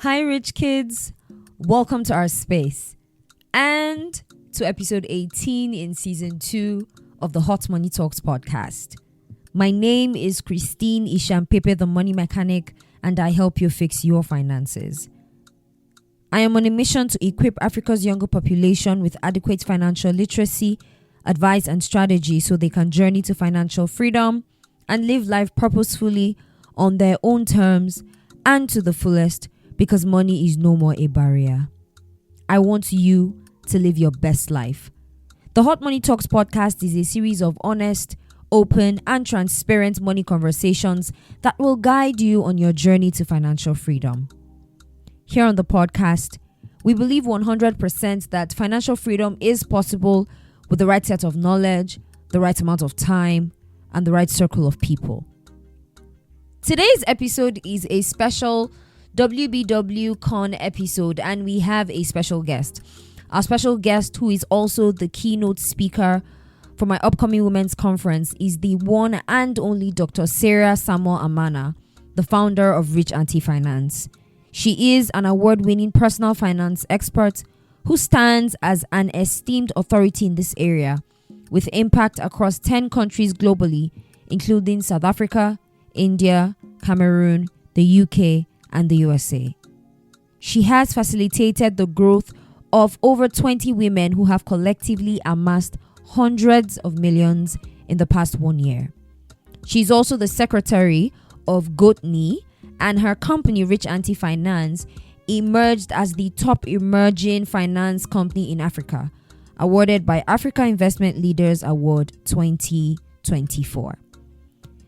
Hi, rich kids. Welcome to our space and to episode 18 in season 2 of the Hot Money Talks podcast. My name is Christine Ishampepe, the money mechanic, and I help you fix your finances. I am on a mission to equip Africa's younger population with adequate financial literacy, advice, and strategy so they can journey to financial freedom and live life purposefully on their own terms and to the fullest, because money is no more a barrier. I want you to live your best life. The Hot Money Talks podcast is a series of honest, open, and transparent money conversations that will guide you on your journey to financial freedom. Here on the podcast, we believe 100% that financial freedom is possible with the right set of knowledge, the right amount of time, and the right circle of people. Today's episode is a special WBW Con episode, and we have a special guest. Our special guest, who is also the keynote speaker for my upcoming women's conference, is the one and only Dr. Sarah Samuel Amana, the founder of Rich Aunty Finance. She is an award-winning personal finance expert who stands as an esteemed authority in this area, with impact across 10 countries globally, including South Africa, India, Cameroon, the UK, and the USA. She has facilitated the growth of over 20 women who have collectively amassed hundreds of millions in the past 1 year. She's also the secretary of GoatNi, and her company, Rich Aunty Finance, emerged as the top emerging finance company in Africa, awarded by Africa Investment Leaders Award 2024.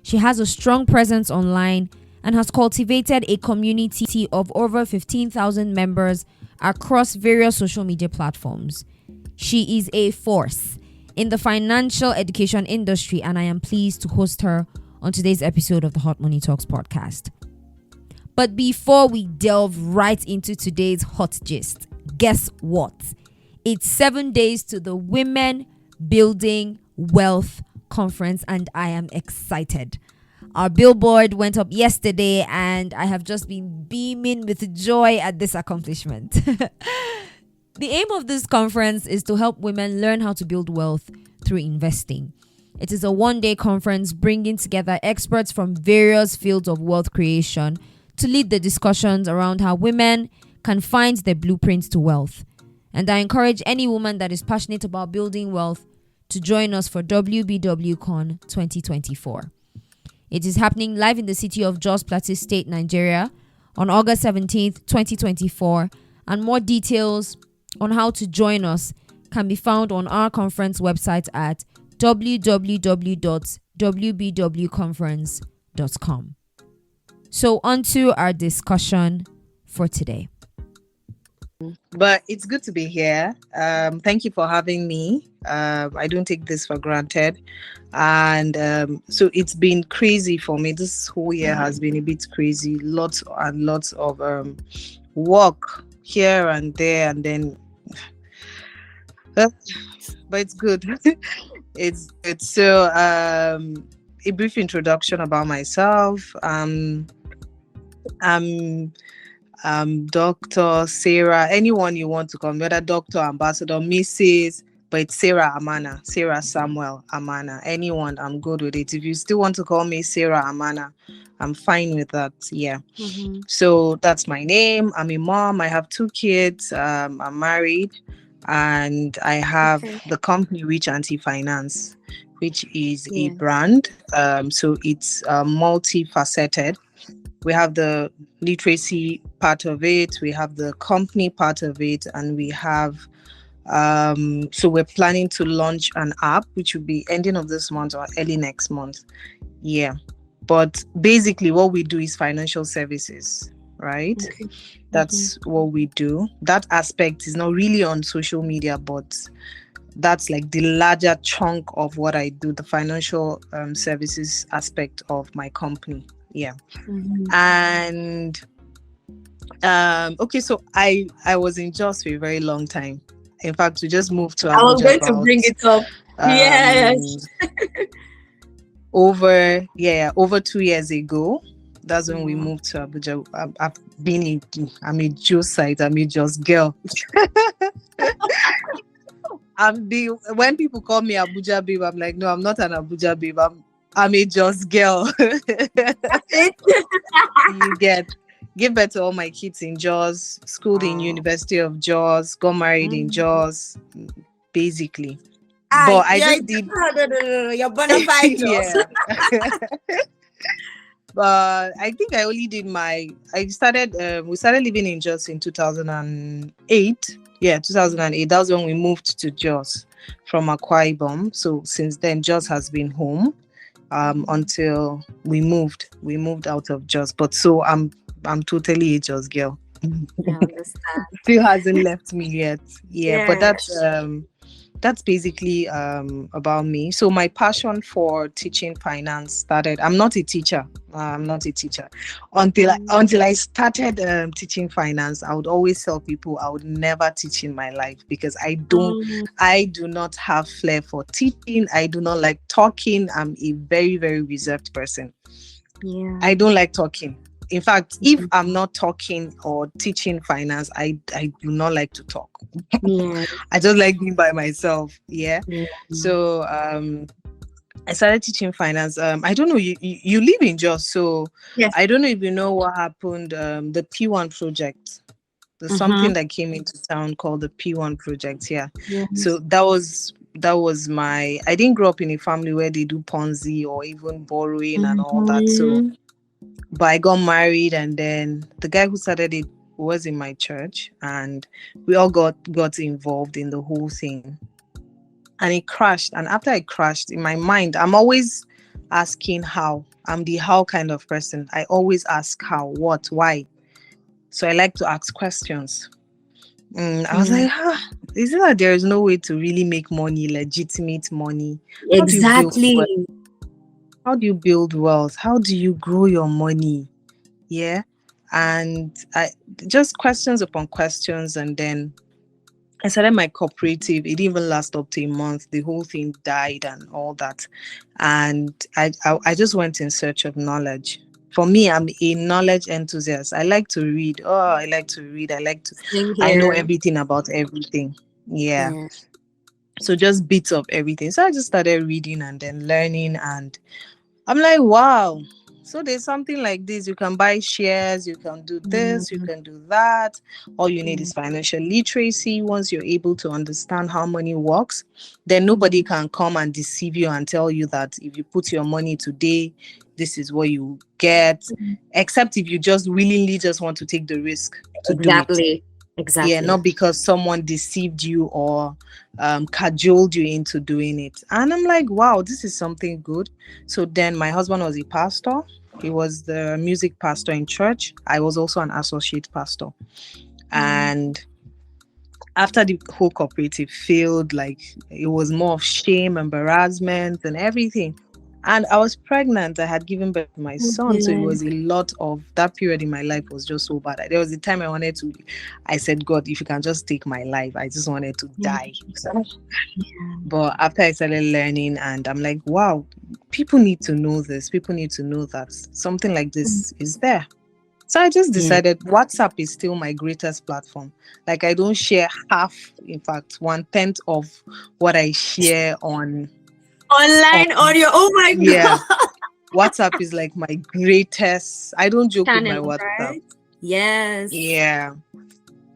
She has a strong presence online and has cultivated a community of over 15,000 members across various social media platforms. She is a force in the financial education industry, and I am pleased to host her on today's episode of the Hot Money Talks podcast. But before we delve right into today's hot gist, guess what? It's 7 days to the Women Building Wealth Conference, and I am excited. Our billboard went up yesterday, and I have just been beaming with joy at this accomplishment. The aim of this conference is to help women learn how to build wealth through investing. It is a one-day conference bringing together experts from various fields of wealth creation to lead the discussions around how women can find their blueprints to wealth. And I encourage any woman that is passionate about building wealth to join us for WBW Con 2024. It is happening live in the city of Jos Plateau State, Nigeria on August 17th, 2024. And more details on how to join us can be found on our conference website at www.wbwconference.com. So on to our discussion for today. But it's good to be here. Thank you for having me. I don't take this for granted. And so it's been crazy for me. This whole year has been a bit crazy. Lots and lots of work here and there. And then, but it's good. it's so a brief introduction about myself. I'm Dr. Sarah, anyone you want to call me, whether Doctor, Ambassador, Mrs., but it's Sarah Amana, Sarah Samuel Amana. Anyone, I'm good with it. If you still want to call me Sarah Amana, I'm fine with that. Yeah. Mm-hmm. So that's my name. I'm a mom. I have 2 kids. I'm married, and I have the company Rich Aunty Finance, which is a brand. So it's multifaceted. We have the literacy part of it, we have the company part of it, and we have so we're planning to launch an app which will be ending of this month or early next month. Yeah. But basically what we do is financial services, right? Okay. That's what we do. That aspect is not really on social media, but that's like the larger chunk of what I do, the financial services aspect of my company. Yeah. And okay, so I was in Jos for a very long time. In fact, we just moved to Abuja. I was going to bring it up. Yes. over 2 years ago. That's when we moved to Abuja. I'm a Joe site. I'm a just girl. When people call me Abuja babe, I'm like, no, I'm not an Abuja babe. I'm a just girl. You get give birth to all my kids in Jos, schooled in University of Jos, got married in Jos, basically. But I just did. No. You're bona fide, Jos. Yeah. But I think I only did we started living in Jos in 2008. Yeah, 2008. That was when we moved to Jos from Akwa Ibom. So since then, Jos has been home until we moved out of Jos. But so I'm totally a Jos girl. I understand. Still hasn't left me yet. Yeah, but that's basically about me. So my passion for teaching finance started. I'm not a teacher. Until I started teaching finance. I would always tell people I would never teach in my life because I do not have flair for teaching. I do not like talking. I'm a very, very reserved person. Yeah. I don't like talking. In fact, if I'm not talking or teaching finance, I do not like to talk. Yeah. I just like being by myself. Yeah. So I started teaching finance. I don't know, you live in Jos, so yes. I don't know if you know what happened. The P1 project. There's something that came into town called the P1 project. Yeah. Yes. So that was I didn't grow up in a family where they do Ponzi or even borrowing and all that. So but I got married, and then the guy who started it was in my church, and we all got involved in the whole thing. And it crashed. And after it crashed, in my mind, I'm always asking how. I'm the how kind of person. I always ask how, what, why. So I like to ask questions. I was like, is it that there is no way to really make money, legitimate money? Exactly. How do you build wealth? How do you grow your money? Yeah. And I just questions upon questions. And then I started my cooperative. It didn't even last up to a month. The whole thing died and all that. And I just went in search of knowledge. For me, I'm a knowledge enthusiast. I like to read. I like to read. I know everything about everything. Yeah. So just bits of everything. So I just started reading and then learning, and I'm like, wow. So there's something like this. You can buy shares, you can do this, you can do that. All you need is financial literacy. Once you're able to understand how money works, then nobody can come and deceive you and tell you that if you put your money today, this is what you get. Except if you just willingly just want to take the risk to do it. Exactly. Yeah, not because someone deceived you or cajoled you into doing it. And I'm like, wow, this is something good. So then my husband was a pastor. He was the music pastor in church. I was also an associate pastor. And after the whole cooperative failed, like it was more of shame, embarrassment and everything. And I was pregnant. I had given birth to my son. So it was a lot of that period in my life was just so bad. There was a time I said, God, if you can just take my life, I just wanted to die. But after I started learning, and I'm like, wow, people need to know this. People need to know that something like this is there. So I just decided WhatsApp is still my greatest platform. Like I don't share half, in fact, 1/10 of what I share on online audio. Oh my God. Yeah. WhatsApp is like my greatest. I don't joke with my WhatsApp. Right? Yes. Yeah.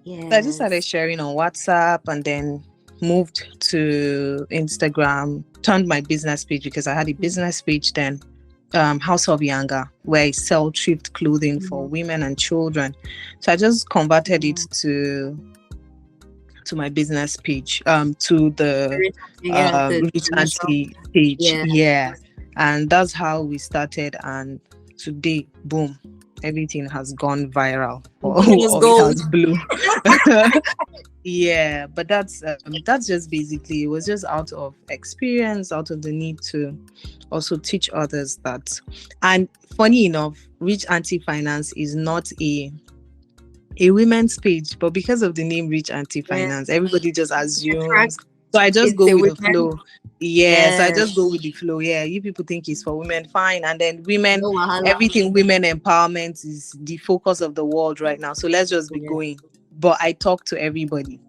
So I just started sharing on WhatsApp and then moved to Instagram, turned my business page because I had a business page then, House of Yanga, where I sell thrift clothing for women and children. So I just converted it to my business page, to the Rich Aunty page. Yeah. And that's how we started. And today, boom, everything has gone viral. It has blew. Yeah, but that's just basically, it was just out of experience, out of the need to also teach others that. And funny enough, Rich Aunty Finance is not a women's page, but because of the name Rich Aunty Finance, everybody just assumes. So I just go with the flow. Yes, I just go Yes. with the flow. Yeah, you people think it's for women, fine. And then women, No wahala. everything women empowerment is the focus of the world right now. So let's just be Yeah. going. But I talk to everybody.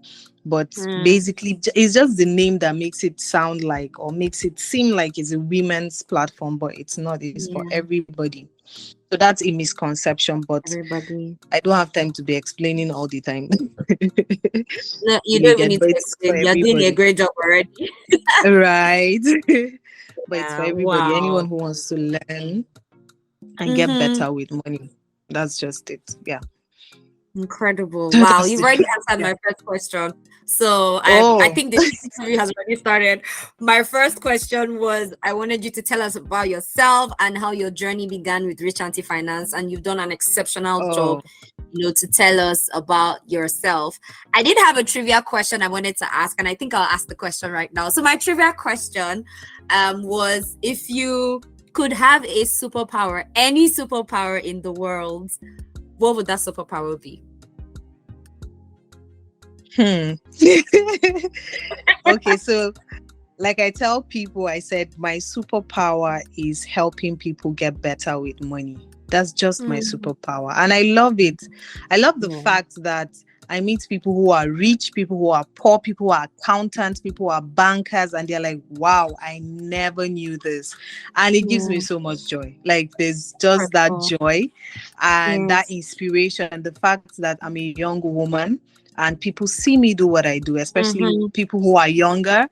But Mm, basically, it's just the name that makes it sound like or makes it seem like it's a women's platform, but it's not. It's for yeah. everybody. So that's a misconception. But Everybody. I don't have time to be explaining all the time. No, you You don't even get, need but to it's for explain. You're doing a everybody. great job already. Right. But it's for Yeah. everybody. Anyone Wow. who wants to learn and get Mm-hmm. better with money. That's just it. Yeah. Incredible. Wow. That's You've it. already answered Yeah. my first question. So I Oh. think the interview has already started. My first question was I wanted you to tell us about yourself and how your journey began with Rich Aunty Finance. And you've done an exceptional Oh. job, to tell us about yourself. I did have a trivia question I wanted to ask, and I think I'll ask the question right now. So my trivia question was if you could have a superpower, any superpower in the world, what would that superpower be? Okay, so like I tell people, I said my superpower is helping people get better with money. That's just my superpower. And I love it. I love the Yeah. fact that I meet people who are rich, people who are poor, people who are accountants, people who are bankers, and they're like, wow, I never knew this. And it gives me so much joy. Like there's just that joy and that inspiration. The fact that I'm a young woman and people see me do what I do, especially people who are younger,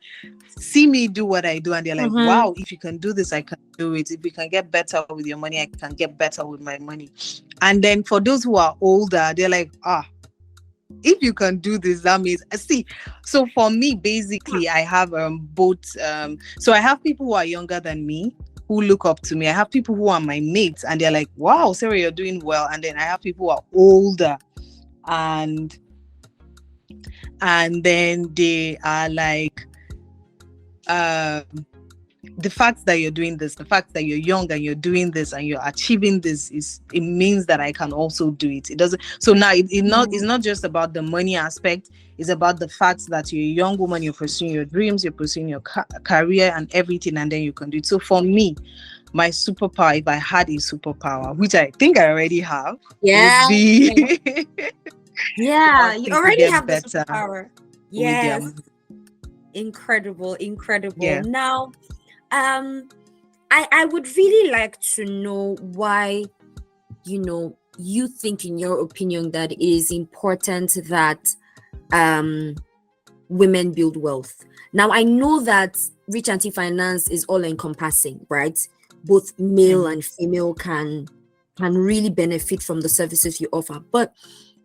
see me do what I do, and they're like, wow, if you can do this, I can do it. If you can get better with your money, I can get better with my money. And then for those who are older, they're like, if you can do this, that means see. So for me, basically, I have both. So I have people who are younger than me who look up to me. I have people who are my mates, and they're like, wow, Sarah, you're doing well. And then I have people who are older, and then they are like, the fact that you're doing this, the fact that you're young and you're doing this and you're achieving this, it means that I can also do it. It doesn't. So now it's not just about the money aspect. It's about the fact that you're a young woman, you're pursuing your dreams, you're pursuing your career and everything, and then you can do it. So for me, my superpower, if I had a superpower, which I think I already have, would be yeah, you already have the better superpower. with their Yes. Incredible. Yeah. Now, I would really like to know why, you think, in your opinion, that it is important that women build wealth. Now, I know that Rich Aunty Finance is all encompassing, right? Both male and female can really benefit from the services you offer. But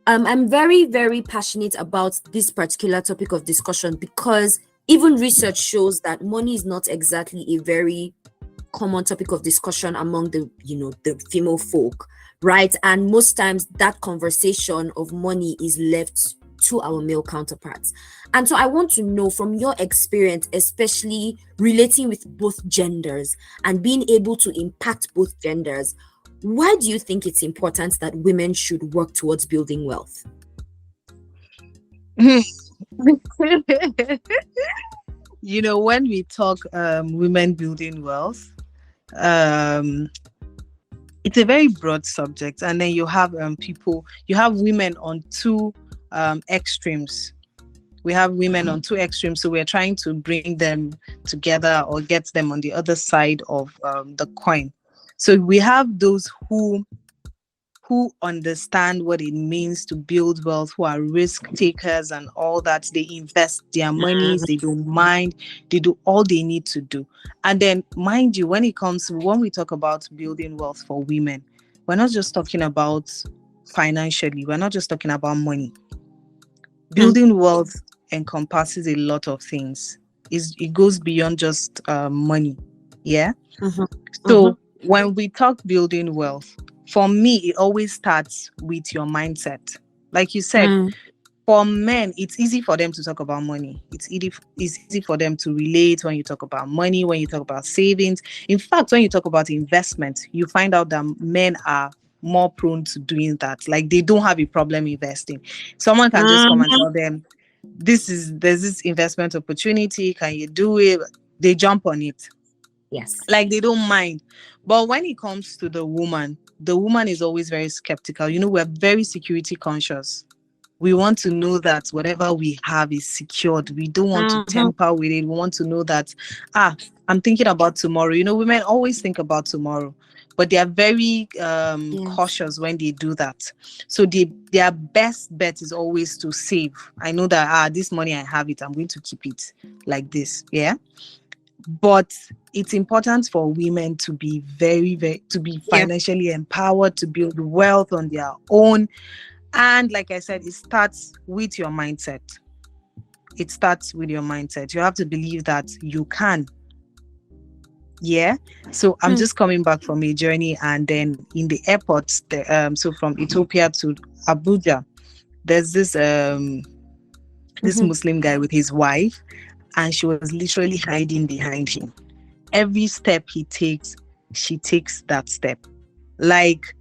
I'm very, very passionate about this particular topic of discussion because even research shows that money is not exactly a very common topic of discussion among the female folk, right? And most times that conversation of money is left to our male counterparts. And so I want to know from your experience, especially relating with both genders and being able to impact both genders, why do you think it's important that women should work towards building wealth? When we talk women building wealth, it's a very broad subject, and then you have women on two extremes. We have women on two extremes, so we're trying to bring them together or get them on the other side of the coin. So we have those who understand what it means to build wealth, who are risk takers and all that. They invest their monies, they don't mind, they do all they need to do. And then, mind you, when we talk about building wealth for women, we're not just talking about financially, we're not just talking about money. Building wealth encompasses a lot of things. It goes beyond just money. Yeah. So when we talk building wealth, for me, it always starts with your mindset. Like you said, for men, it's easy for them to talk about money. It's easy for them to relate when you talk about money, when you talk about savings. In fact, when you talk about investment, you find out that men are more prone to doing that. Like they don't have a problem investing. Someone can just come and tell them, there's this investment opportunity. Can you do it? they jump on it. Yes. Like they don't mind. But when it comes to the woman is always very skeptical. We're very security conscious. We want to know that whatever we have is secured. We don't want to tamper with it. We want to know that, I'm thinking about tomorrow. Women always think about tomorrow, but they are very cautious when they do that. So their best bet is always to save. I know that, this money I have it, I'm going to keep it like this. Yeah. But it's important for women to be financially empowered, to build wealth on their own. And like I said, it starts with your mindset. It starts with your mindset. You have to believe that you can. Yeah. So I'm just coming back from a journey, and then in the airport, so from Ethiopia to Abuja, there's this Muslim guy with his wife, and she was literally hiding behind him. Every step he takes, she takes that step. Like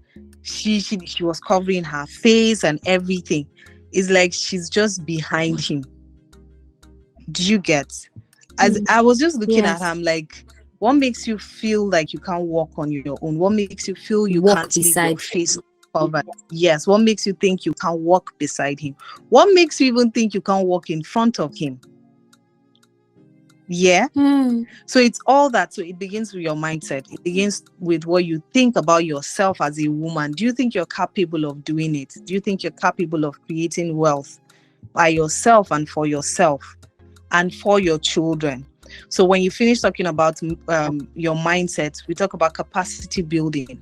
she was covering her face and everything. It's like she's just behind him. Do you get? As I was just looking at him, like, what makes you feel like you can't walk on your own? What makes you feel you can't leave your face covered? Yes. What makes you think you can't walk beside him? What makes you even think you can't walk in front of him? Yeah. So it's all that. So it begins with your mindset. It begins with what you think about yourself as a woman. Do you think you're capable of doing it? Do you think you're capable of creating wealth by yourself and for yourself and for your children? So when you finish talking about your mindset, we talk about capacity building.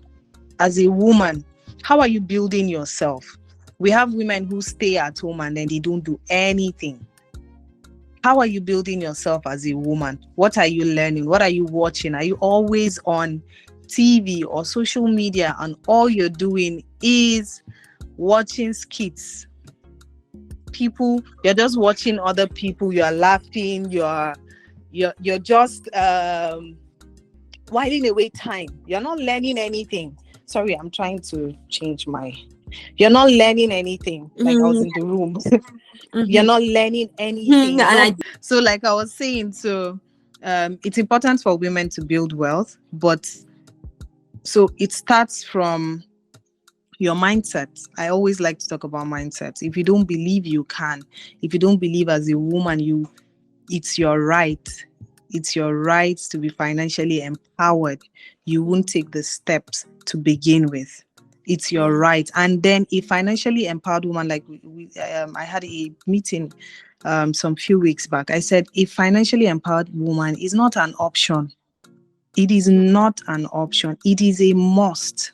As a woman, how are you building yourself? We have women who stay at home and then they don't do anything. How are you building yourself as a woman? What are you learning? What are you watching? Are you always on TV or social media and all you're doing is watching skits? You're just watching other people, you're laughing, you're just whiling away time. You're not learning anything. Sorry, I'm trying to change you're not learning anything. Like I was in the room. You're not learning anything. So like I was saying, so it's important for women to build wealth, but so it starts from your mindset. I always like to talk about mindset. If you don't believe you can, if you don't believe as a woman, it's your right. It's your right to be financially empowered. You won't take the steps to begin with. It's your right. And then a financially empowered woman, like I had a meeting some few weeks back. I said a financially empowered woman is not an option. It is not an option. It is a must.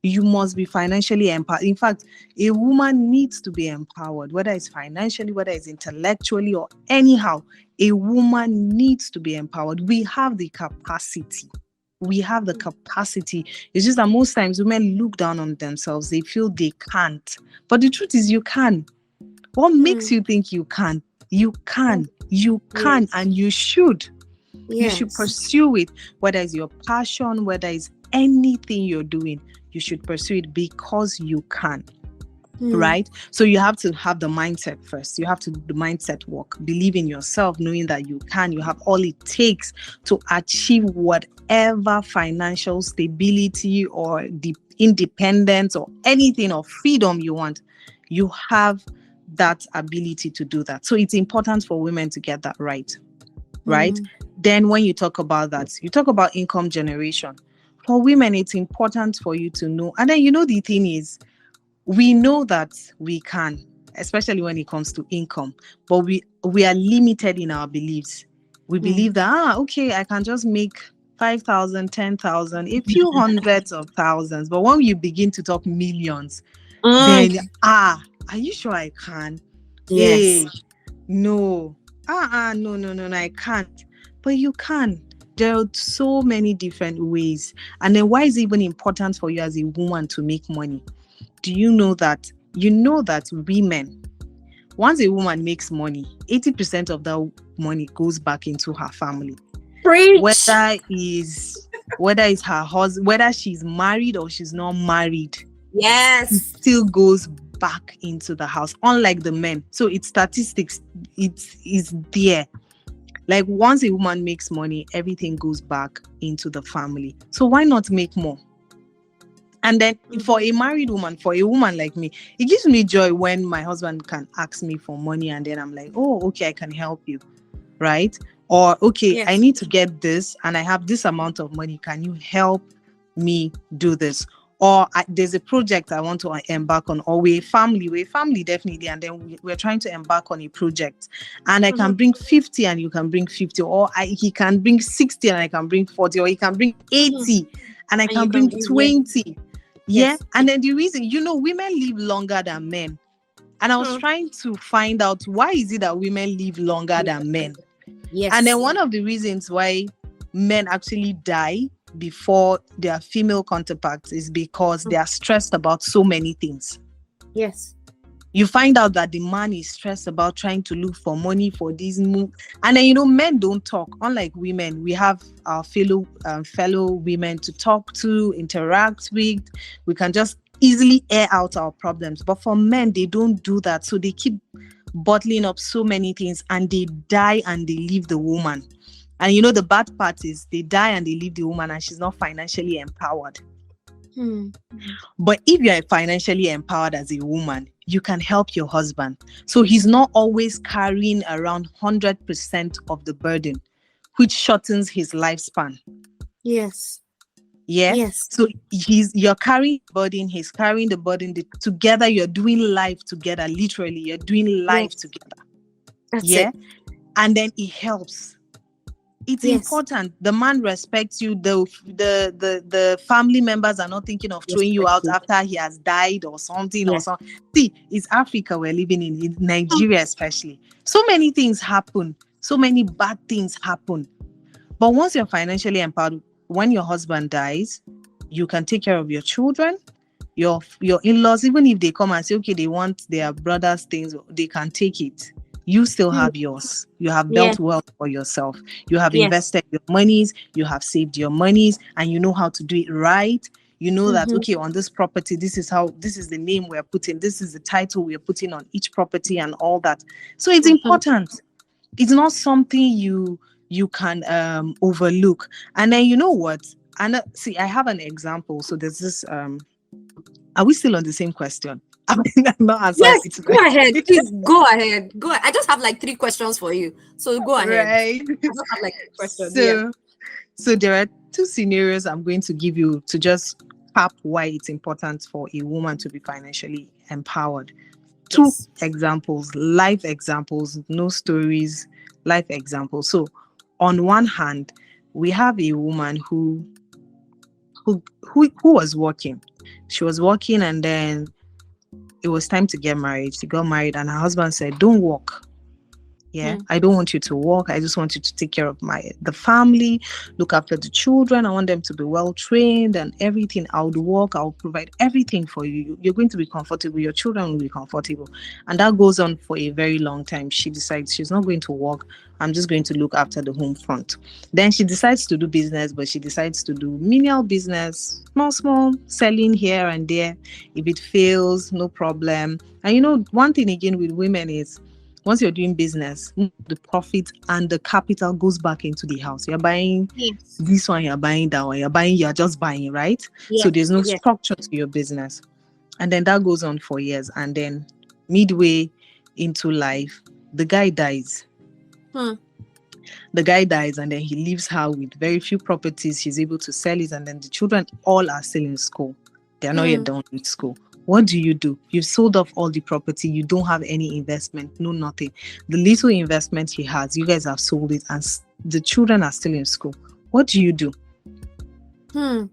You must be financially empowered. In fact, a woman needs to be empowered, whether it's financially, whether it's intellectually, or anyhow. A woman needs to be empowered. We have the capacity. We have the capacity. It's just that most times women look down on themselves. They feel they can't. But the truth is you can. What makes you think you can? You can. You can, and you should. You should pursue it. Whether it's your passion, whether it's anything you're doing, you should pursue it because you can. Right? So you have to have the mindset first. You have to do the mindset work. Believe in yourself, knowing that you can. You have all it takes to achieve whatever financial stability or the independence or anything or freedom you want. You have that ability to do that. So it's important for women to get that right. Right? Then when you talk about that, you talk about income generation. For women, it's important for you to know. And then, the thing is, we know that we can, especially when it comes to income, but we are limited in our beliefs. We believe that, okay, I can just make 5,000, 10,000, a few hundreds of thousands. But when you begin to talk millions, then, are you sure I can? Yes. Hey, no. No, I can't. But you can. There are so many different ways. And then why is it even important for you as a woman to make money? Do you know that women, once a woman makes money, 80% of that money goes back into her family. Preach. Whether it's her husband, whether she's married or she's not married, it still goes back into the house, unlike the men. So it's statistics, it is there. Like once a woman makes money, everything goes back into the family. So why not make more? And then for a married woman, for a woman like me, it gives me joy when my husband can ask me for money and then I'm like, oh, okay, I can help you, right? Or, okay, I need to get this and I have this amount of money. Can you help me do this? Or there's a project I want to embark on, or we're a family definitely, and then we're trying to embark on a project, and I can bring 50 and you can bring 50, or he can bring 60 and I can bring 40, or he can bring 80 and I can bring 20. Yeah. And then the reason, women live longer than men. And I was trying to find out, why is it that women live longer than men? Yes. And then one of the reasons why men actually die before their female counterparts is because they are stressed about so many things. Yes. You find out that the man is stressed about trying to look for money for these moves. And then, men don't talk. Unlike women, we have our fellow women to talk to, interact with. We can just easily air out our problems. But for men, they don't do that. So they keep bottling up so many things and they die and they leave the woman. And the bad part is they die and they leave the woman and she's not financially empowered. But if you are financially empowered as a woman, you can help your husband. So he's not always carrying around 100% of the burden, which shortens his lifespan. Yes. Yeah. Yes. So you're carrying the burden, he's carrying the burden. Together, you're doing life together. Literally, you're doing life together. That's it. And then it helps. It's important. The man respects you. The family members are not thinking of throwing you out after he has died or something or something. See, it's Africa we're living in Nigeria especially. So many things happen. So many bad things happen. But once you're financially empowered, when your husband dies, you can take care of your children, your in-laws. Even if they come and say, okay, they want their brother's things, they can take it. You still have yours. You have built wealth for yourself. You have invested your monies. You have saved your monies, and you know how to do it right. You know that, okay, on this property, this is the name we're putting. This is the title we're putting on each property and all that. So it's important. It's not something you can overlook. And then you know what? And see, I have an example. So there's this. Are we still on the same question? I'm not answering. Yes, go ahead. Please go ahead. Go ahead. I just have like 3 questions for you. So go ahead. Right. I just have like 3 questions. So there are 2 scenarios I'm going to give you to just cap why it's important for a woman to be financially empowered. 2 examples, life examples, no stories, life examples. So on one hand, we have a woman who was working. She was working and then it was time to get married. She got married and her husband said, don't work. Yeah, I don't want you to work. I just want you to take care of the family, look after the children. I want them to be well trained and everything. I'll work. I'll provide everything for you. You're going to be comfortable. Your children will be comfortable. And that goes on for a very long time. She decides she's not going to work. I'm just going to look after the home front. Then she decides to do business, but she decides to do menial business, small, selling here and there. If it fails, no problem. And one thing again with women is, once you're doing business, the profit and the capital goes back into the house. You're buying this one, you're buying that one, you're just buying, right? So there's no structure to your business. And then that goes on for years. And then midway into life, the guy dies. The guy dies and then he leaves her with very few properties. She's able to sell it. And then the children all are still in school. They're not yet done with school. What do? You've sold off all the property. You don't have any investment, no nothing. The little investment he has, you guys have sold it and the children are still in school. What do you do? Wow.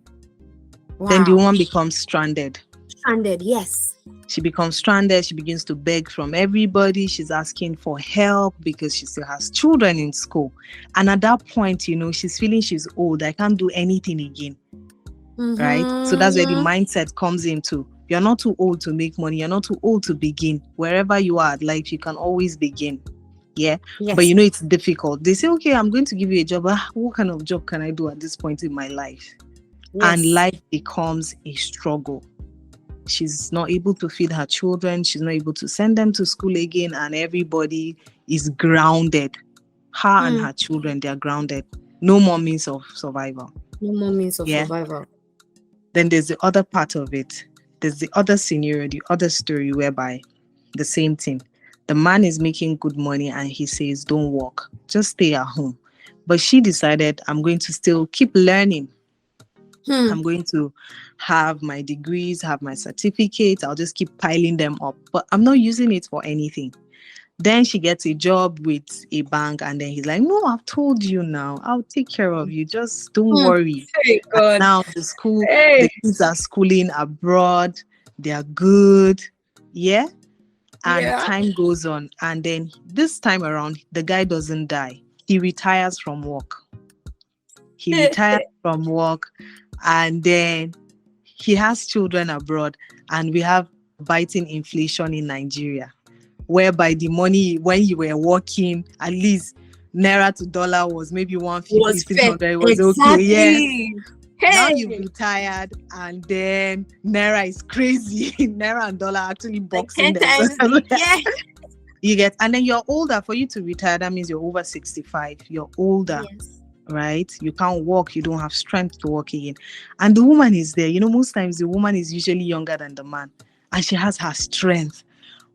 Then the woman becomes stranded. Yes. She becomes stranded. She begins to beg from everybody. She's asking for help because she still has children in school. And at that point, she's feeling she's old. I can't do anything again. Right? So that's where the mindset comes into. You're not too old to make money. You're not too old to begin. Wherever you are at life, you can always begin. Yeah. Yes. But it's difficult. They say, okay, I'm going to give you a job. What kind of job can I do at this point in my life? Yes. And life becomes a struggle. She's not able to feed her children. She's not able to send them to school again. And everybody is grounded. Her and her children, they are grounded. No more means of survival. No more means of survival. Then there's the other part of it. There's the other scenario, the other story whereby the same thing. The man is making good money and he says, don't work, just stay at home. But she decided, I'm going to still keep learning. I'm going to have my degrees, have my certificates. I'll just keep piling them up. But I'm not using it for anything. Then she gets a job with a bank, and then he's like, no, I've told you now. I'll take care of you. Just don't worry. Hey, God. Now the kids are schooling abroad. They are good. Yeah. And time goes on. And then this time around, the guy doesn't die. He retires from work. And then he has children abroad. And we have biting inflation in Nigeria, whereby the money when you were working, at least naira to dollar was maybe 150, 600. It was okay. Yeah. Now you've retired, and then naira is crazy. Naira and dollar actually boxing them. You get, and then you're older. For you to retire, that means you're over 65. You're older. Yes. Right? You can't walk, you don't have strength to walk again. And the woman is there. Most times the woman is usually younger than the man, and she has her strength.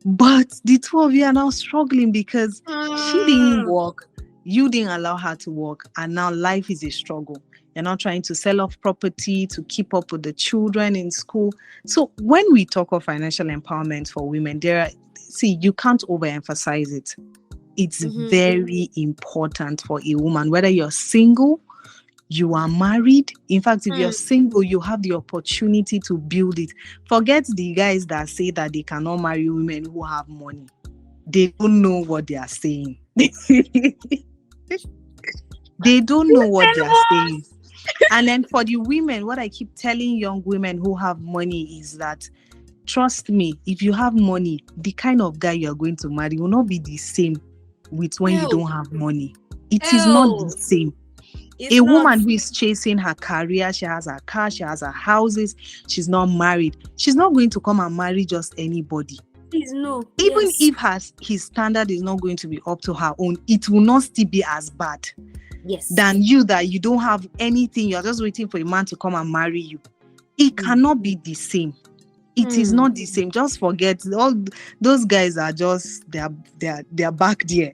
But the two of you are now struggling because she didn't work, you didn't allow her to work, and now life is a struggle. You're not trying to sell off property to keep up with the children in school. So when we talk of financial empowerment for women, you can't overemphasize it. It's very important for a woman, whether you're single, you are married. In fact, if you're single, you have the opportunity to build it. Forget the guys that say that they cannot marry women who have money. They don't know what they are saying. They don't know what they are saying. And then for the women, what I keep telling young women who have money is that, trust me, if you have money, the kind of guy you're going to marry will not be the same with when you don't have money. It is not the same. A woman who is chasing her career, she has her car, she has her houses, she's not married. She's not going to come and marry just anybody. Please, no. Even if his standard is not going to be up to her own, it will not still be as bad than you that you don't have anything. You're just waiting for a man to come and marry you. It cannot be the same. It is not the same. Just forget. All those guys are just they're back there.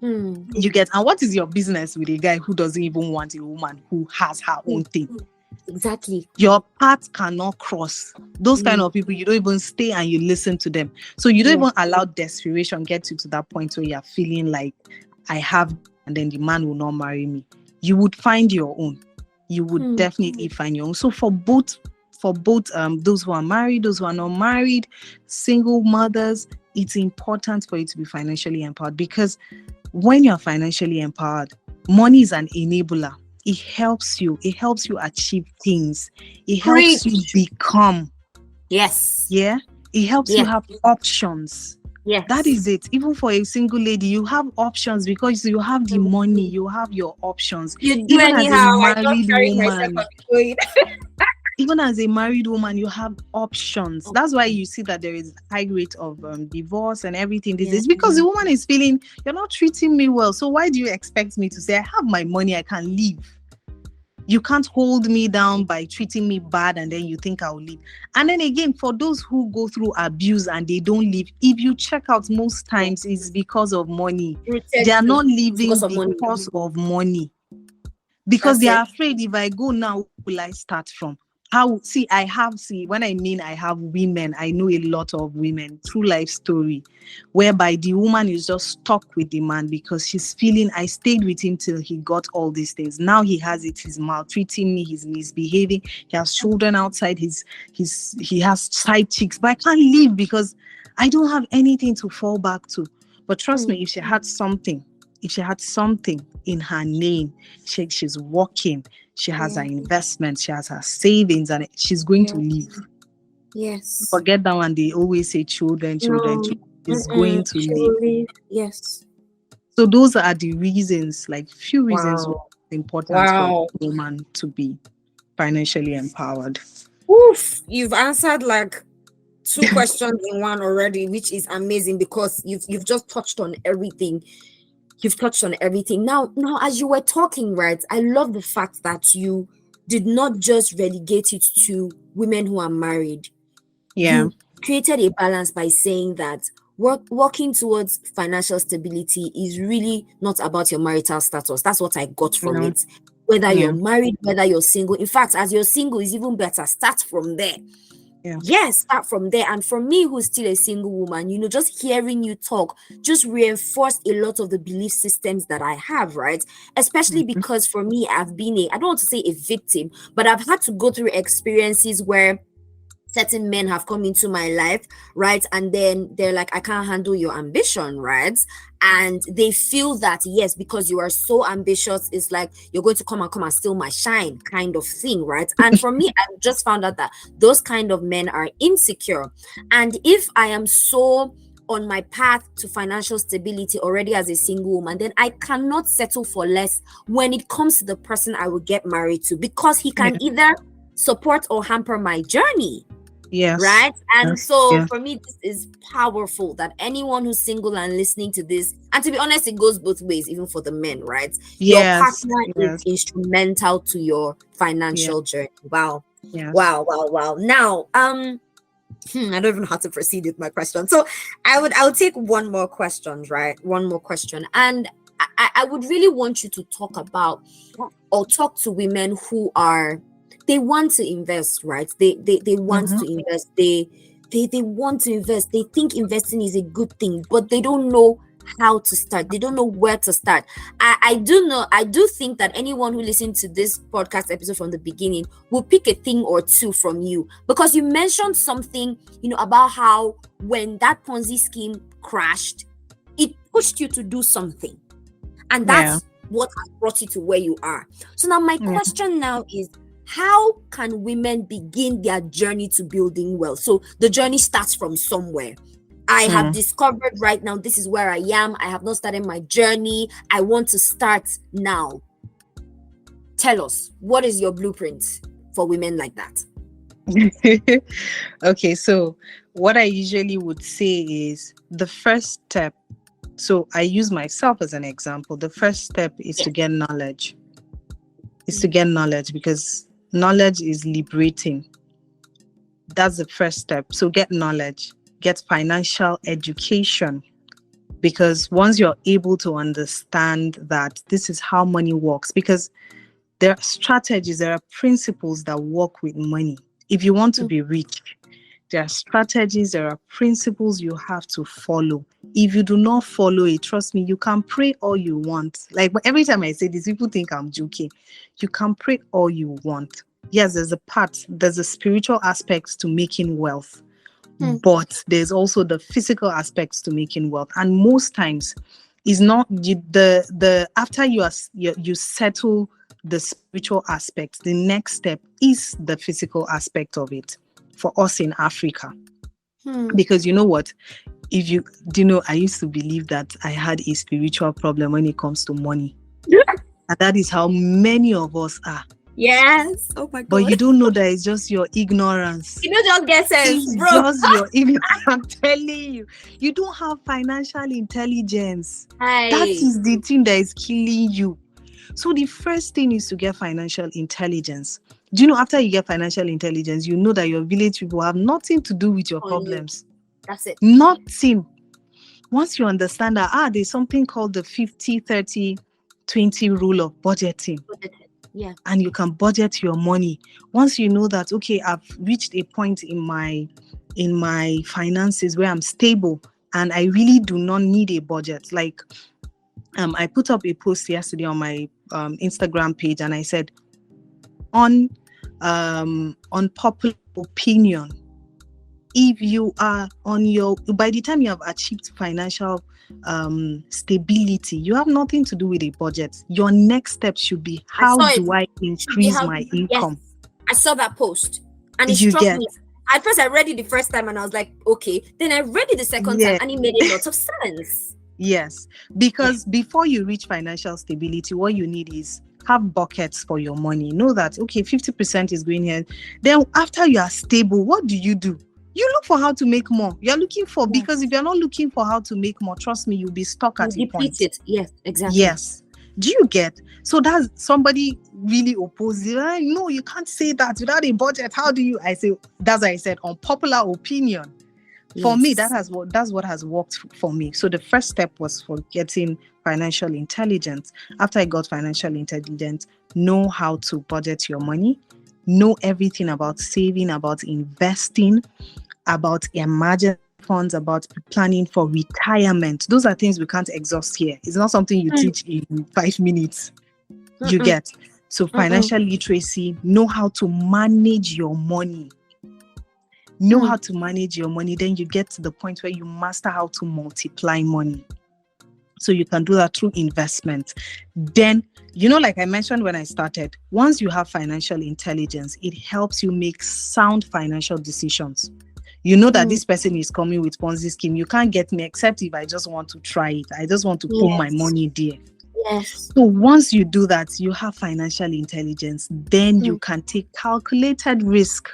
You get, and what is your business with a guy who doesn't even want a woman who has her own thing? Exactly. Your path cannot cross. Those kind of people, you don't even stay and you listen to them. So you don't even allow desperation get you to that point where you're feeling like I have, and then the man will not marry me. You would find your own. You would definitely find your own. So for both those who are married, those who are not married, single mothers, it's important for you to be financially empowered, because when you're financially empowered, money is an enabler. It helps you achieve things. It helps you become. Yes. Yeah. It helps you have options. Yes. That is it. Even for a single lady, you have options because you have the money, you have your options. You do even anyhow, as a married woman, even as a married woman, you have options. That's why you see that there is high rate of divorce and everything these days, because the woman is feeling, you're not treating me well. So why do you expect me to say, I have my money, I can leave? You can't hold me down by treating me bad and then you think I'll leave. And then again, for those who go through abuse and they don't leave, if you check out, most times it's because of money. They are not leaving because of money. Because they are afraid, if I go now, where will I start from? When I mean I have women, I know a lot of women, true life story, whereby the woman is just stuck with the man because she's feeling, I stayed with him till he got all these things. Now he has it, he's maltreating me, he's misbehaving, he has children outside, he has side chicks, but I can't leave because I don't have anything to fall back to. But trust me, if she had something in her name, she's working, she has her investments, she has her savings, and she's going to leave. Yes. Forget that one. They always say children is going to leave. Yes. So those are the reasons, like few reasons why it's important for a woman to be financially empowered. Oof, you've answered like 2 questions in one already, which is amazing because you've just touched on everything. You've touched on everything. Now, as you were talking, right, I love the fact that you did not just relegate it to women who are married. Yeah. You created a balance by saying that working towards financial stability is really not about your marital status. That's what I got from No. it. Whether Yeah. you're married, whether you're single. In fact, as you're single, is even better. Start from there. Yeah. Yes, start from there. And for me, who's still a single woman, just hearing you talk just reinforced a lot of the belief systems that I have, right? Especially Mhm. because for me, I've been I don't want to say a victim, but I've had to go through experiences where certain men have come into my life, right? And then they're like, I can't handle your ambition, right? And they feel that, yes, because you are so ambitious, it's like you're going to come and steal my shine, kind of thing, right? And for me, I just found out that those kind of men are insecure. And if I am so on my path to financial stability already as a single woman, then I cannot settle for less when it comes to the person I will get married to, because he can either support or hamper my journey. Yes. Right. And Yes. so Yes. for me, this is powerful that anyone who's single and listening to this, and to be honest, it goes both ways, even for the men, right? Your Yes. partner Yes. is instrumental to your financial journey. Wow. Yes. Wow. Now, I don't even know how to proceed with my question. So I'll take one more question, right? One more question. And I would really want you to talk about or talk to women who they want to invest, right? They want to invest. They want to invest. They think investing is a good thing, but they don't know how to start. They don't know where to start. I do think that anyone who listened to this podcast episode from the beginning will pick a thing or two from you, because you mentioned something, about how when that Ponzi scheme crashed, it pushed you to do something. And that's what has brought you to where you are. So now my question now is, how can women begin their journey to building wealth? So the journey starts from somewhere. I have discovered right now, this is where I am. I have not started my journey. I want to start now. Tell us, what is your blueprint for women like that? Okay, so what I usually would say is the first step. So I use myself as an example. The first step is to get knowledge. Is to get knowledge, because knowledge is liberating. That's the first step. So get knowledge, get financial education, because once you're able to understand that this is how money works, because there are strategies, there are principles that work with money. If you want to be rich, there are strategies, there are principles you have to follow. If you do not follow it, trust me, you can pray all you want. Like every time I say this, people think I'm joking. You can pray all you want. Yes, there's a spiritual aspect to making wealth, but there's also the physical aspects to making wealth. And most times, is not the after you settle the spiritual aspect, the next step is the physical aspect of it. For us in Africa, because you know what, I used to believe that I had a spiritual problem when it comes to money, and that is how many of us are. Yes. Oh my God. But you don't know that it's just your ignorance. You don't get sense, It's bro. just your ignorance. I'm telling you don't have financial intelligence. That is the thing that is killing you. So the first thing is to get financial intelligence. Do you know, after you get financial intelligence, you know that your village people have nothing to do with your problems. That's it. Nothing. Once you understand that, there's something called the 50-30-20 rule of budgeting. Yeah. And you can budget your money. Once you know that, okay, I've reached a point in my finances where I'm stable and I really do not need a budget. Like, I put up a post yesterday on my Instagram page, and I said, on popular opinion, if you are by the time you have achieved financial stability, you have nothing to do with a budget. Your next step should be, how do I increase my income? Yes. I saw that post and it struck me. At first I read it the first time and I was like, okay. Then I read it the second time and it made a lot of sense. Yes, because before you reach financial stability, what you need is have buckets for your money. Know that, okay, 50% is going here. Then after you are stable, what do? You look for how to make more. You're looking for, Yes. because if you're not looking for how to make more, trust me, you'll be stuck You at a deplete point. it. Yes, exactly. Yes. Do you get? So that's somebody really opposes. No, you can't say that without a budget. How do you? I say, that's why I said unpopular opinion. For me, Yes. that's what has worked for me. So the first step was for getting financial intelligence. After I got financial intelligence, know how to budget your money, know everything about saving, about investing, about emergency funds, about planning for retirement. Those are things we can't exhaust here. It's not something you teach in 5 minutes. You get? So financial literacy, know how to manage your money. Know how to manage your money, then you get to the point where you master how to multiply money. So you can do that through investment. Then, like I mentioned when I started, once you have financial intelligence, it helps you make sound financial decisions. You know that this person is coming with Ponzi scheme. You can't get me except if I just want to try it. I just want to put my money there. Yes. So once you do that, you have financial intelligence. Then you can take calculated risk.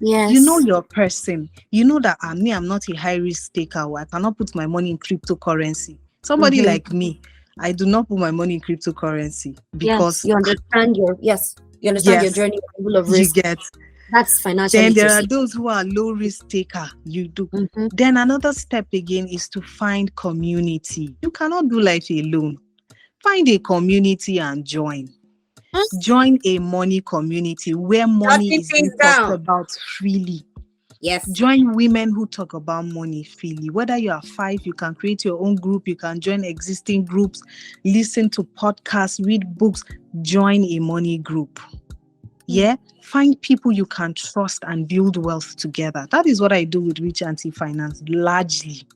Yes. You know your person. You know that I'm not a high risk taker. I cannot put my money in cryptocurrency. Somebody like me, I do not put my money in cryptocurrency because you understand your journey full of risk. You get. That's financial Then literacy. there are those who are low risk taker. You do. Then another step again is to find community. You cannot do life alone. Find a community and join. Join a money community where money is being talked about freely. Yes. Join women who talk about money freely. Whether you are 5, you can create your own group. You can join existing groups, listen to podcasts, read books. Join a money group. Yeah. Find people you can trust and build wealth together. That is what I do with Rich Aunty Finance largely.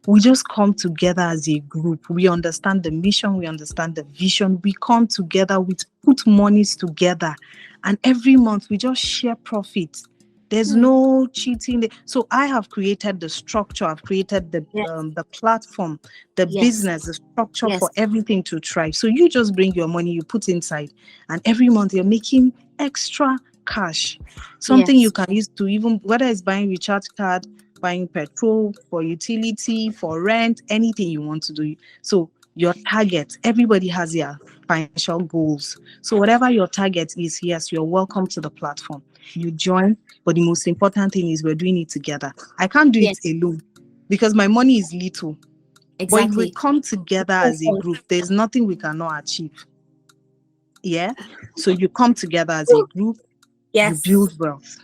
We just come together as a group. We understand the mission. We understand the vision. We come together. We put monies together. And every month we just share profits. There's no cheating. So I have created the structure. I've created the platform, the business, the structure for everything to thrive. So you just bring your money, you put inside. And every month you're making extra cash. Something you can use to even, whether it's buying recharge card, buying petrol, for utility, for rent, anything you want to do. So your target, everybody has their financial goals. So whatever your target is, yes, you're welcome to the platform. You join, but the most important thing is we're doing it together. I can't do it alone because my money is little. But if we come together as a group, there's nothing we cannot achieve. Yeah? So you come together as a group, you build wealth,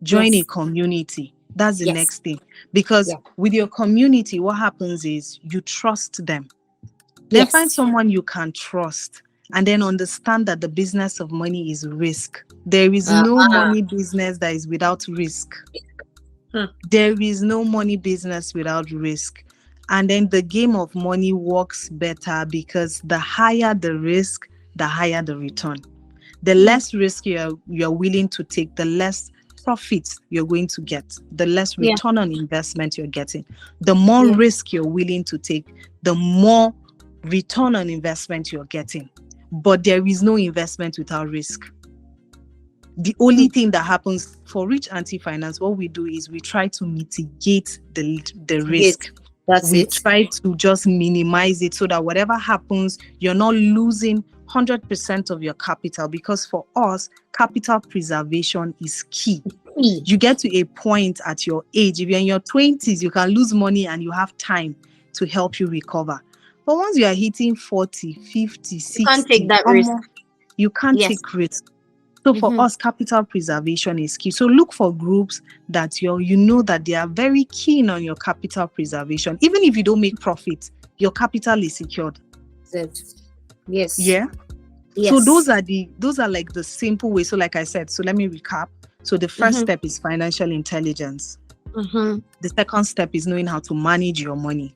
join a community. That's the next thing. Because with your community, what happens is you trust them. Then find someone you can trust and then understand that the business of money is risk. There is no money business that is without risk. There is no money business without risk. And then the game of money works better because the higher the risk, the higher the return. The less risk you're willing to take, the less profits you're going to get, the less return on investment you're getting. The more risk you're willing to take, the more return on investment you're getting. But there is no investment without risk. The only thing that happens for Rich Aunty Finance, what we do is we try to mitigate the risk. We try to just minimize it so that whatever happens, you're not losing 100% of your capital, because for us, capital preservation is key. You get to a point at your age, if you're in your 20s, you can lose money and you have time to help you recover. But once you are hitting 40, 50, 60, you can't take that risk. You can't take risk. So for us, capital preservation is key. So look for groups that you know that they are very keen on your capital preservation. Even if you don't make profit, your capital is secured. Yes. Yeah. Yes. So those are like the simple ways. So like I said, so let me recap. So the first step is financial intelligence. The second step is knowing how to manage your money.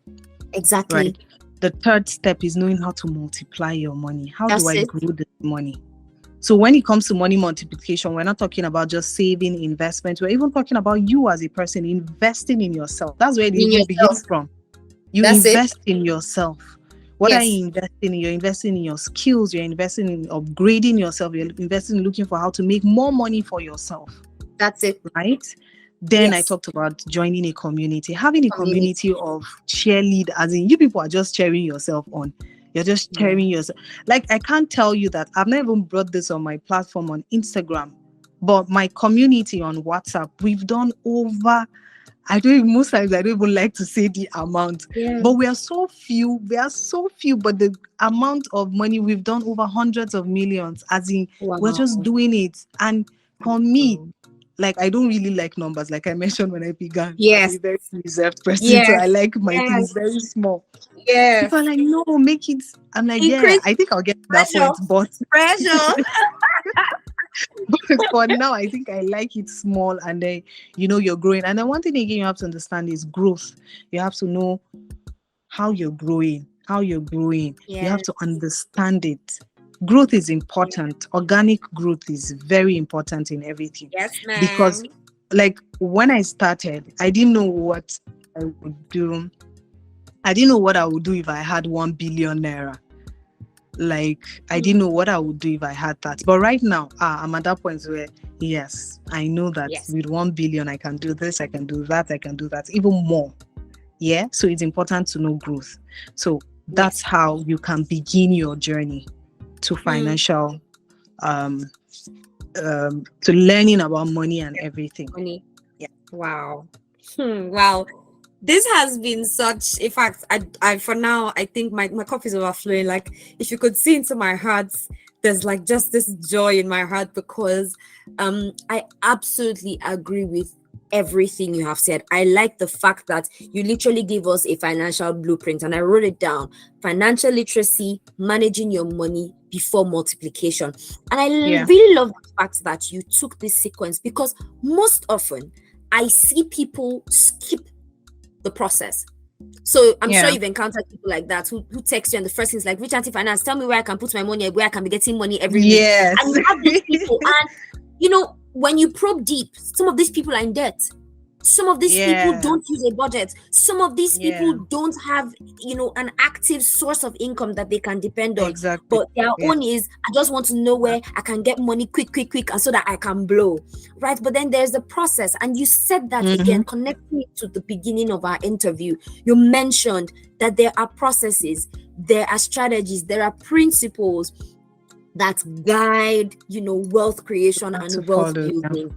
Exactly. Right. The third step is knowing how to multiply your money. How do I grow the money? So when it comes to money multiplication, we're not talking about just saving, investment. We're even talking about you as a person investing in yourself. That's where it even begins from. You invest in yourself. What are you investing in? You're investing in your skills. You're investing in upgrading yourself. You're investing in looking for how to make more money for yourself. That's it. Right? Then I Yes. talked about joining a community, having a Community. community of cheerlead, as in you people are just cheering yourself on. You're just Yeah. cheering yourself. Like, I can't tell you that I've never even brought this on my platform on Instagram, but my community on WhatsApp, we've done over, I don't even, most times I don't even like to say the amount, Yeah. but we are so few. But the amount of money we've done over hundreds of millions, as in we're Wow. just doing it. And for me, Wow. like, I don't really like numbers. Like I mentioned when I began, I'm a Yes. very reserved person, so Yes. I like my Yes. things very small. Yes. People are like, no, make it. I'm like, yeah, Increase I think I'll get to that pressure. point, but Pressure. for now, I think I like it small, and then you're growing. And then one thing again you have to understand is growth. You have to know how you're growing, You have Yes. to understand it. Growth is important. Organic growth is very important in everything, Yes, because, ma'am. like, when I started, I didn't know what I would do. I didn't know what I would do if I had 1 billion naira. Like, I didn't know what I would do if I had that. But right now, I'm at that point where, yes, I know that Yes. with 1 billion, I can do this, I can do that, I can do that, even more. Yeah. So it's important to know growth. So that's Yes. how you can begin your journey to financial, to learning about money and everything. Money. Yeah. Wow. Wow. This has been such, in fact, I for now, I think my cup is overflowing. Like, if you could see into my heart, there's like just this joy in my heart, because I absolutely agree with everything you have said. I like the fact that you literally gave us a financial blueprint, and I wrote it down: financial literacy, managing your money before multiplication. And I Yeah. really love the fact that you took this sequence, because most often I see people skip the process. So I'm sure Yeah. you've encountered people like that who text you, and the first thing is like, Rich Aunty Finance, tell me where I can put my money, where I can be getting money every week. Yes. And you have those people, and when you probe deep, some of these people are in debt. Some of these people Yeah. don't use a budget. Some of these people Yeah. don't have, an active source of income that they can depend on. Exactly. But their Yeah. own is, I just want to know where I can get money quick, and so that I can blow. Right. But then there's the process. And you said that again, connecting it to the beginning of our interview. You mentioned that there are processes, there are strategies, there are principles that guide, wealth creation Have to and wealth follow. Yeah. building.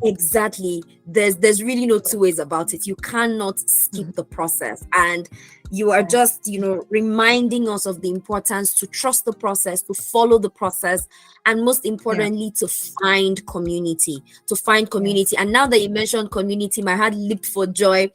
Exactly. There's really no two ways about it. You cannot skip the process, and you are just reminding us of the importance to trust the process, to follow the process, and most importantly to find community. And now that you mentioned community, my heart leaped for joy,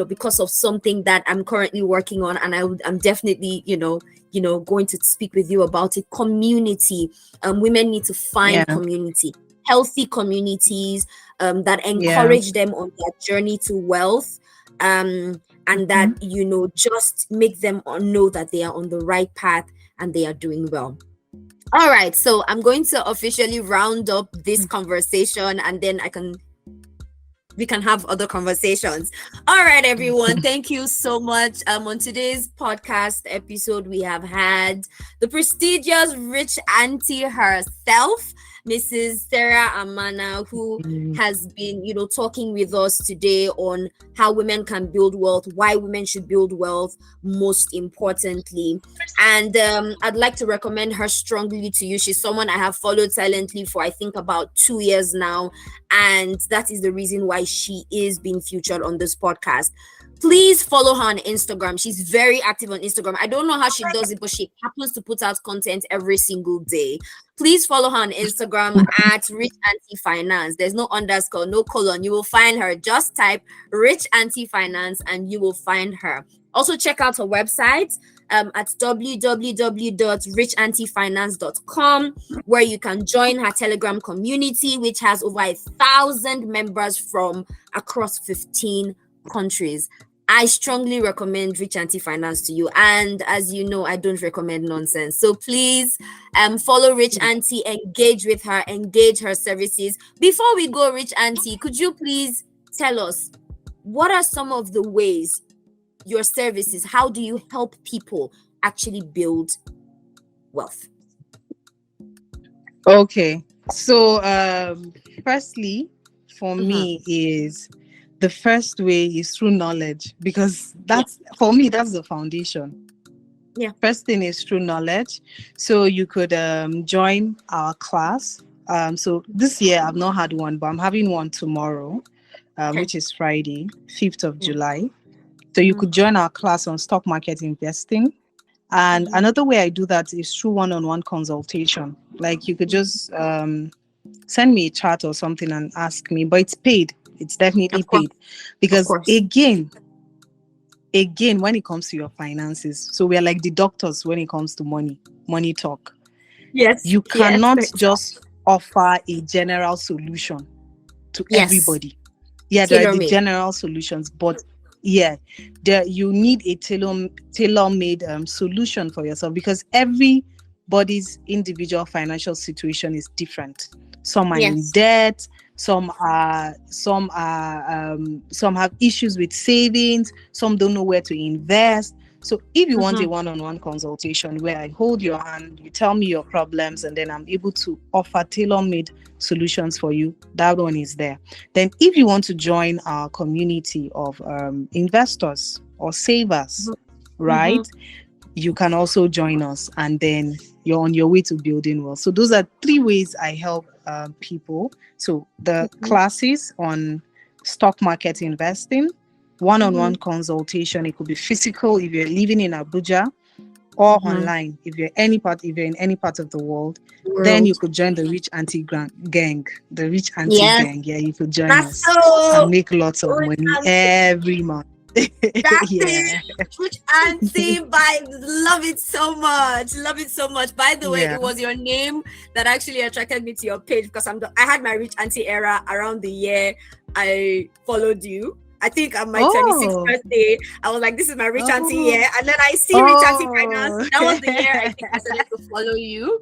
because of something that I'm currently working on, and I'm definitely going to speak with you about it. Community. Women need to find community, healthy communities that encourage them on their journey to wealth, and that just make them know that they are on the right path and they are doing well. All right, so I'm going to officially round up this conversation, and then we can have other conversations. All right, everyone. Thank you so much. On today's podcast episode, we have had the prestigious Rich Aunty herself, Mrs. Sarah Amana, who has been, talking with us today on how women can build wealth, why women should build wealth, most importantly. And I'd like to recommend her strongly to you. She's someone I have followed silently for, I think, about 2 years now. And that is the reason why she is being featured on this podcast. Please follow her on Instagram. She's very active on Instagram. I don't know how she does it, but she happens to put out content every single day. Please follow her on Instagram at Rich Aunty Finance. There's no underscore, no colon. You will find her. Just type Rich Aunty Finance and you will find her. Also, check out her website at www.richauntyfinance.com, where you can join her Telegram community, which has over 1,000 members from across 15 countries. I strongly recommend Rich Aunty Finance to you. And as you know, I don't recommend nonsense. So please follow Rich Aunty, engage with her, engage her services. Before we go, Rich Aunty, could you please tell us what are some of the ways your services, how do you help people actually build wealth? Okay. So firstly, for me is the first way is through knowledge, because that's for me, that's the foundation. Yeah. First thing is through knowledge. So you could join our class. So this year I've not had one, but I'm having one tomorrow, which is Friday, 5th of July. So you could join our class on stock market investing. And another way I do that is through one-on-one consultation. Like you could just send me a chat or something and ask me, but it's paid. It's definitely paid. Because again, when it comes to your finances, so we are like the doctors when it comes to money talk. Yes. You cannot just offer a general solution to everybody. Yeah, there are the general solutions, but you need a tailor-made solution for yourself, because everybody's individual financial situation is different. Some are in debt, some have issues with savings, some don't know where to invest. So if you want a one-on-one consultation where I hold your hand, you tell me your problems, and then I'm able to offer tailor-made solutions for you, that one is there. Then if you want to join our community of investors or savers, right, you can also join us, and then you're on your way to building wealth. So those are 3 ways I help people. So the classes on stock market investing, one-on-one consultation, it could be physical if you're living in Abuja, or online if you're in any part of the world. Then you could join the Rich Aunty gang. The Rich Aunty gang. Yeah, you could join us and make lots of money every month. That's it. Rich Aunty vibes. Love it so much. By the way, it was your name that actually attracted me to your page, because I had my Rich Aunty era around the year I followed you. I think on my 26th birthday, I was like, this is my Rich Aunty year. And then I see Rich Aunty Finance. That was the year I think I started to follow you.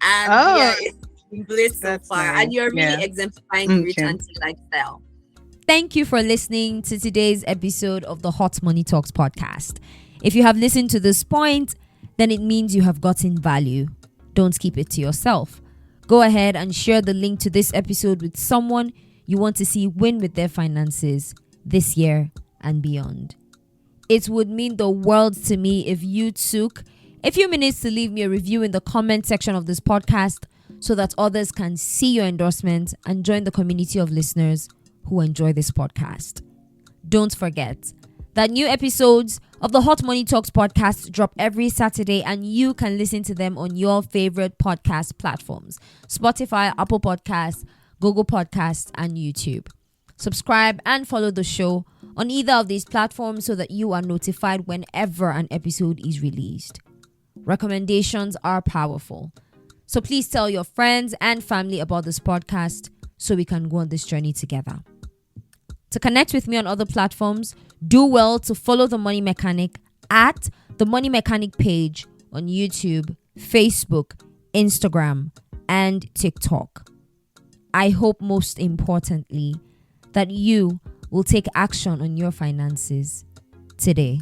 And it's been blessed so far. Nice. And you're really exemplifying the Rich Aunty lifestyle. Thank you for listening to today's episode of the Hot Money Talks podcast. If you have listened to this point, then it means you have gotten value. Don't keep it to yourself. Go ahead and share the link to this episode with someone you want to see win with their finances this year and beyond. It would mean the world to me if you took a few minutes to leave me a review in the comment section of this podcast, so that others can see your endorsement and join the community of listeners who enjoy this podcast. Don't forget that new episodes of the Hot Money Talks podcast drop every Saturday, and you can listen to them on your favorite podcast platforms: Spotify, Apple Podcasts, Google Podcasts, and YouTube. Subscribe and follow the show on either of these platforms so that you are notified whenever an episode is released. Recommendations are powerful, so please tell your friends and family about this podcast so we can go on this journey together. To connect with me on other platforms, do well to follow The Money Mechanic at The Money Mechanic page on YouTube, Facebook, Instagram, and TikTok. I hope most importantly that you will take action on your finances today.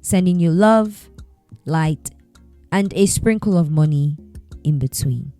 Sending you love, light, and a sprinkle of money in between.